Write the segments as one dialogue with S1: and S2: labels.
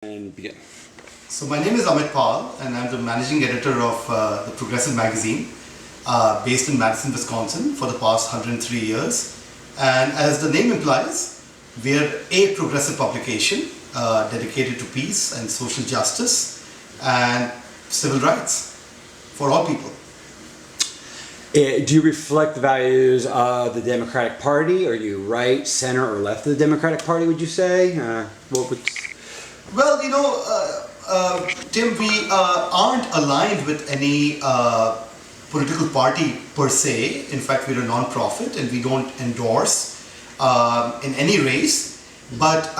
S1: And begin.
S2: So my name is Amit Pal and I'm the managing editor of the Progressive magazine based in Madison, Wisconsin for the past 103 years. And as the name implies, we're a progressive publication dedicated to peace and social justice and civil rights for all people.
S1: Do you reflect the values of the Democratic Party? Are you right, center, or left of the Democratic Party, would you say?
S2: Well, Tim, we aren't aligned with any political party per se. In fact, we're a non-profit and we don't endorse in any race. But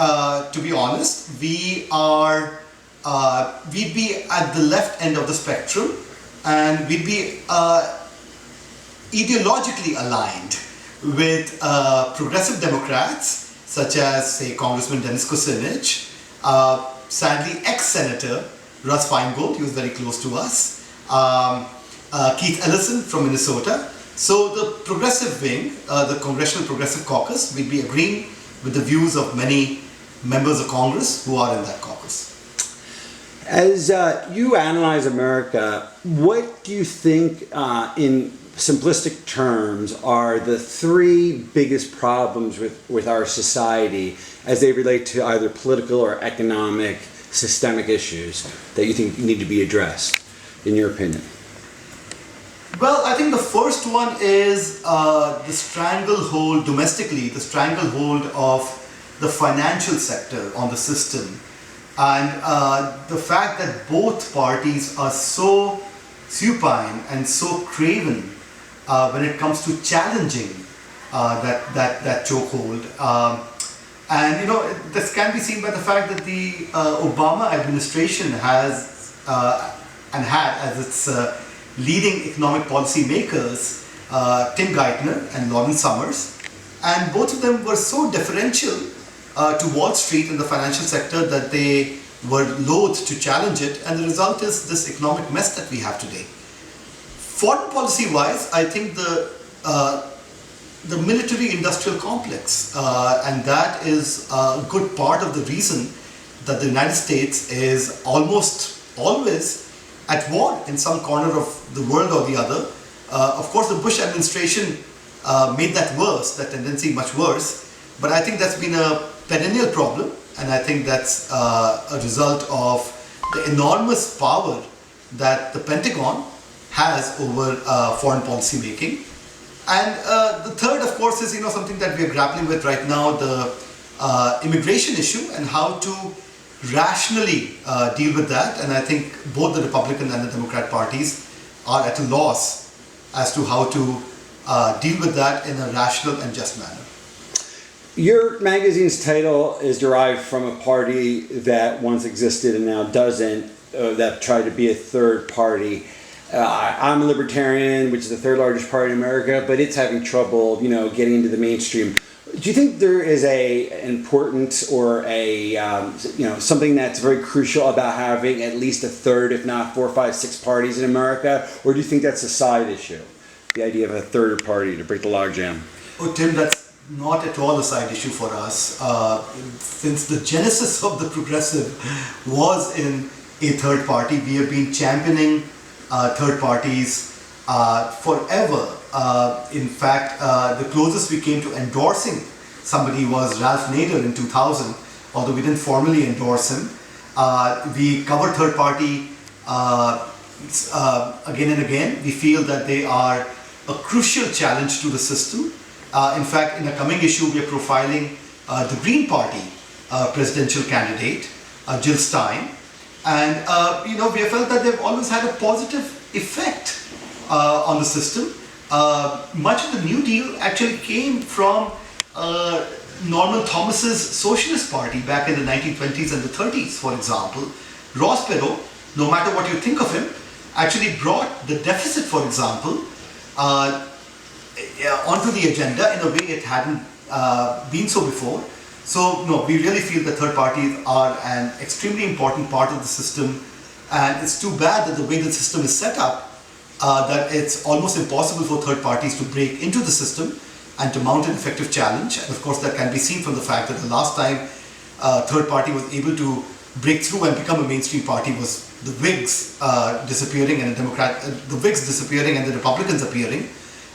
S2: to be honest, we'd be at the left end of the spectrum and we'd be ideologically aligned with progressive Democrats such as, say, Congressman Dennis Kucinich, sadly ex-Senator Russ Feingold, he was very close to us, Keith Ellison from Minnesota. So the progressive wing, the Congressional Progressive Caucus, we'd be agreeing with the views of many members of Congress who are in that caucus.
S1: As you analyze America, what do you think in simplistic terms are the three biggest problems with our society as they relate to either political or economic systemic issues that you think need to be addressed, in your opinion?
S2: Well, I think the first one is the stranglehold domestically, the stranglehold of the financial sector on the system, and the fact that both parties are so supine and so craven when it comes to challenging that chokehold. And this can be seen by the fact that the Obama administration has and had as its leading economic policy makers Tim Geithner and Lawrence Summers, and both of them were so deferential to Wall Street and the financial sector that they were loath to challenge it, and the result is this economic mess that we have today. Foreign policy wise, I think the military-industrial complex, and that is a good part of the reason that the United States is almost always at war in some corner of the world or the other. Of course, the Bush administration made that worse, that tendency much worse, but I think that's been a perennial problem, and I think that's a result of the enormous power that the Pentagon has over foreign policy making. And the third, of course, is something that we are grappling with right now, the immigration issue and how to rationally deal with that. And I think both the Republican and the Democrat parties are at a loss as to how to deal with that in a rational and just manner.
S1: Your magazine's title is derived from a party that once existed and now doesn't, that tried to be a third party. I'm a libertarian, which is the third largest party in America, but it's having trouble, getting into the mainstream. Do you think there is an importance or something that's very crucial about having at least a third, if not 4, 5, 6 parties in America? Or do you think that's a side issue, the idea of a third party to break the logjam?
S2: Oh, Tim, that's not at all a side issue for us. Since the genesis of the Progressive was in a third party, we have been championing third parties forever. In fact, the closest we came to endorsing somebody was Ralph Nader in 2000, although we didn't formally endorse him. We cover third party again and again. We feel that they are a crucial challenge to the system. In fact, in the coming issue, we are profiling the Green Party presidential candidate, Jill Stein. And we have felt that they've always had a positive effect on the system. Much of the New Deal actually came from Norman Thomas's Socialist Party back in the 1920s and the 30s, for example. Ross Perot, no matter what you think of him, actually brought the deficit, for example, onto the agenda in a way it hadn't been so before. So, no, we really feel that third parties are an extremely important part of the system, and it's too bad that the way the system is set up, that it's almost impossible for third parties to break into the system and to mount an effective challenge. And of course, that can be seen from the fact that the last time third party was able to break through and become a mainstream party was the Whigs disappearing and the Whigs disappearing and the Republicans appearing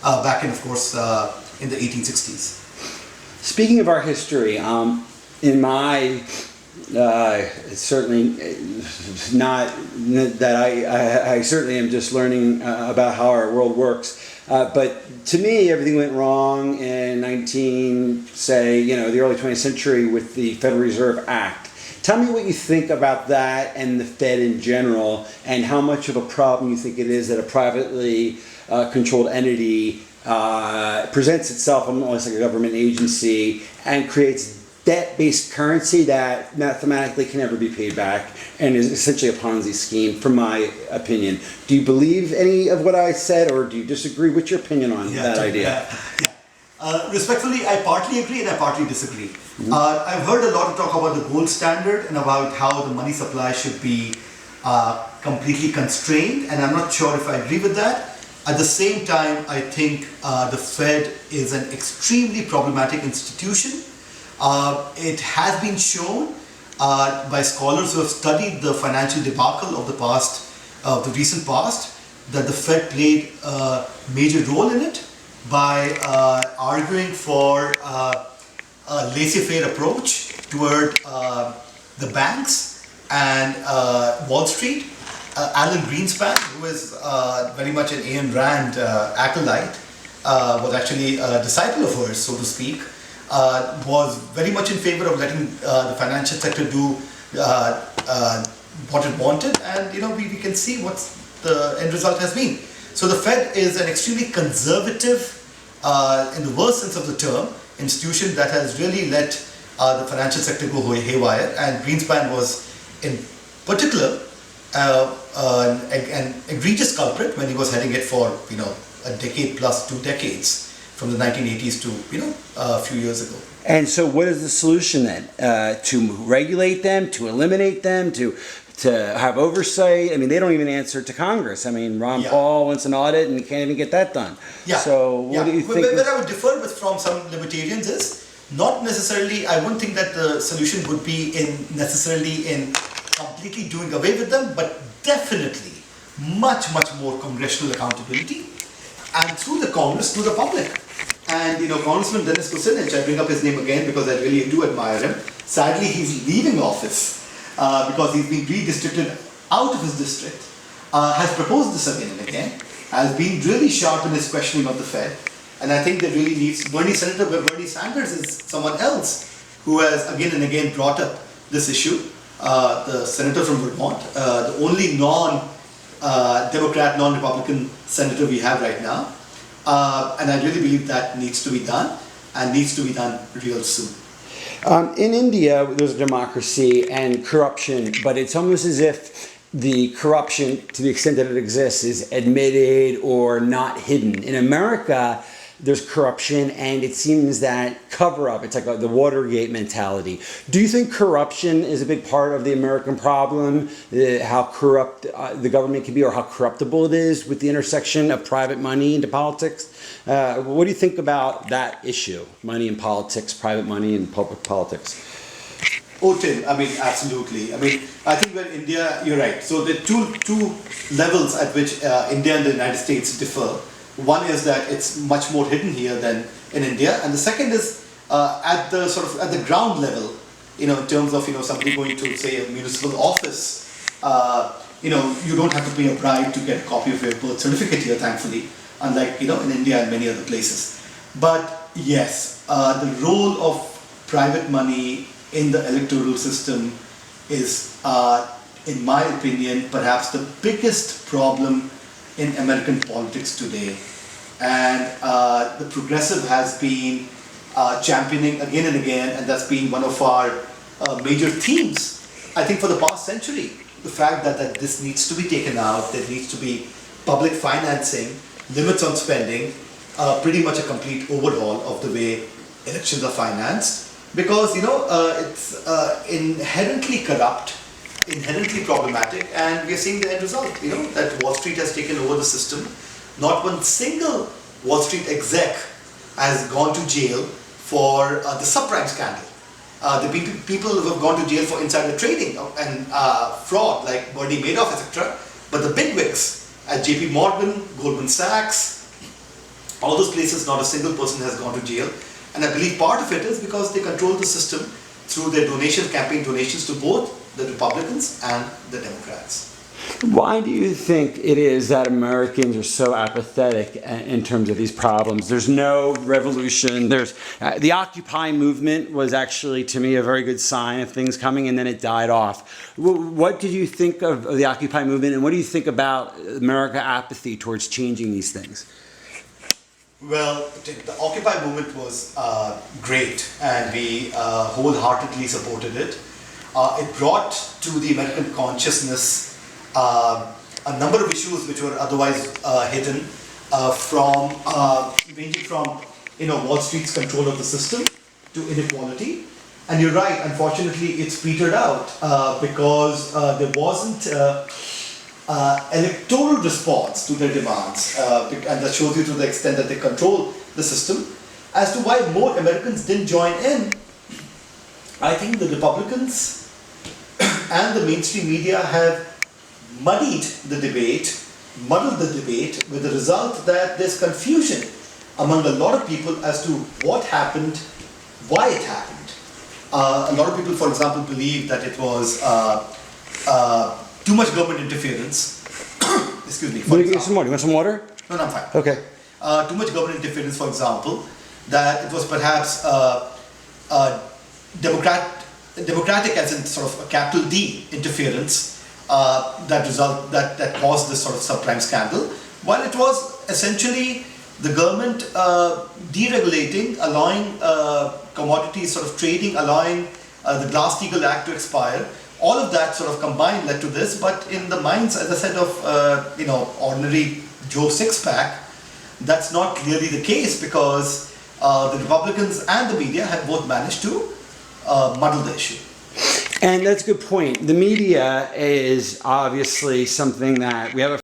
S2: back in, of course, in the 1860s.
S1: Speaking of our history, in my certainly not that I certainly am just learning about how our world works. But to me, everything went wrong in the early 20th century with the Federal Reserve Act. Tell me what you think about that and the Fed in general, and how much of a problem you think it is that a privately controlled entity presents itself almost like a government agency and creates debt-based currency that mathematically can never be paid back and is essentially a Ponzi scheme, from my opinion. Do you believe any of what I said, or do you disagree? What's your opinion on that idea?
S2: Respectfully, I partly agree and I partly disagree. I've heard a lot of talk about the gold standard and about how the money supply should be completely constrained, and I'm not sure if I agree with that. At the same time, I think the Fed is an extremely problematic institution. It has been shown by scholars who have studied the financial debacle of the recent past, that the Fed played a major role in it by arguing for a laissez-faire approach toward the banks and Wall Street. Alan Greenspan, who is very much an Ayn Rand acolyte, was actually a disciple of hers, so to speak. Was very much in favor of letting the financial sector do what it wanted, and we can see what the end result has been. So the Fed is an extremely conservative, in the worst sense of the term, institution that has really let the financial sector go haywire, and Greenspan was in particular an egregious culprit when he was heading it for a decade plus 2 decades. From the 1980s to a few years ago.
S1: And so, what is the solution then? To regulate them, to eliminate them, to have oversight? I mean, they don't even answer to Congress. I mean, Ron Paul wants an audit and can't even get that done.
S2: Yeah.
S1: So, what do you think?
S2: Where I would differ from some libertarians is not necessarily. I wouldn't think that the solution would be necessarily in completely doing away with them, but definitely much more congressional accountability, and through the Congress to the public. And Congressman Dennis Kucinich, I bring up his name again because I really do admire him. Sadly, he's leaving office because he's been redistricted out of his district. Has proposed this again and again. Has been really sharp in his questioning of the Fed. And I think that really needs Senator Bernie Sanders is someone else who has again and again brought up this issue. The senator from Vermont, the only non-Democrat, non-Republican senator we have right now. And I really believe that needs to be done, and needs to be done real soon.
S1: In India, there's a democracy and corruption, but it's almost as if the corruption, to the extent that it exists, is admitted or not hidden. In America, there's corruption, and it seems that cover-up, it's like the Watergate mentality. Do you think corruption is a big part of the American problem, how corrupt the government can be, or how corruptible it is with the intersection of private money into politics? What do you think about that issue, money in politics, private money in public politics?
S2: Oh, Tim, absolutely. I think when India, you're right. So there are two levels at which India and the United States differ. One is that it's much more hidden here than in India, and the second is at the ground level. In terms of somebody going to say a municipal office. You don't have to pay a bribe to get a copy of your birth certificate here, thankfully, unlike in India and many other places. But yes, the role of private money in the electoral system is, in my opinion, perhaps the biggest problem in American politics today. And the progressive has been championing again and again, and that's been one of our major themes, I think, for the past century. The fact that this needs to be taken out, there needs to be public financing, limits on spending, pretty much a complete overhaul of the way elections are financed. Because, it's inherently corrupt, inherently problematic, and we are seeing the end result, that Wall Street has taken over the system. Not one single Wall Street exec has gone to jail for the subprime scandal. People who have gone to jail for insider trading and fraud, like Bernie Madoff, etc. But the bigwigs at JP Morgan, Goldman Sachs, all those places, not a single person has gone to jail. And I believe part of it is because they control the system through their campaign donations to both the Republicans and the Democrats.
S1: Why do you think it is that Americans are so apathetic in terms of these problems? There's no revolution. There's the Occupy movement was actually, to me, a very good sign of things coming, and then it died off. What did you think of the Occupy movement, and what do you think about America's apathy towards changing these things?
S2: Well, the Occupy movement was great, and we wholeheartedly supported it. It brought to the American consciousness a number of issues which were otherwise hidden, ranging from Wall Street's control of the system to inequality. And you're right, unfortunately, it's petered out because there wasn't electoral response to their demands, and that shows you to the extent that they control the system. As to why more Americans didn't join in, I think the Republicans and the mainstream media have muddled the debate with the result that there's confusion among a lot of people as to what happened, why it happened. A lot of people, for example, believe that it was too much government interference. Excuse me.
S1: Want to get some water? You want some water?
S2: No, I'm fine.
S1: Okay.
S2: Too much government interference, for example, that it was perhaps democratic, as in sort of a capital D interference that caused this sort of subprime scandal, while it was essentially the government deregulating, allowing commodities sort of trading, allowing the Glass-Steagall Act to expire. All of that sort of combined led to this, but in the minds, as I said, of ordinary Joe Sixpack, that's not clearly the case, because the Republicans and the media have both managed to muddle the issue.
S1: And that's a good point. The media is obviously something that we have a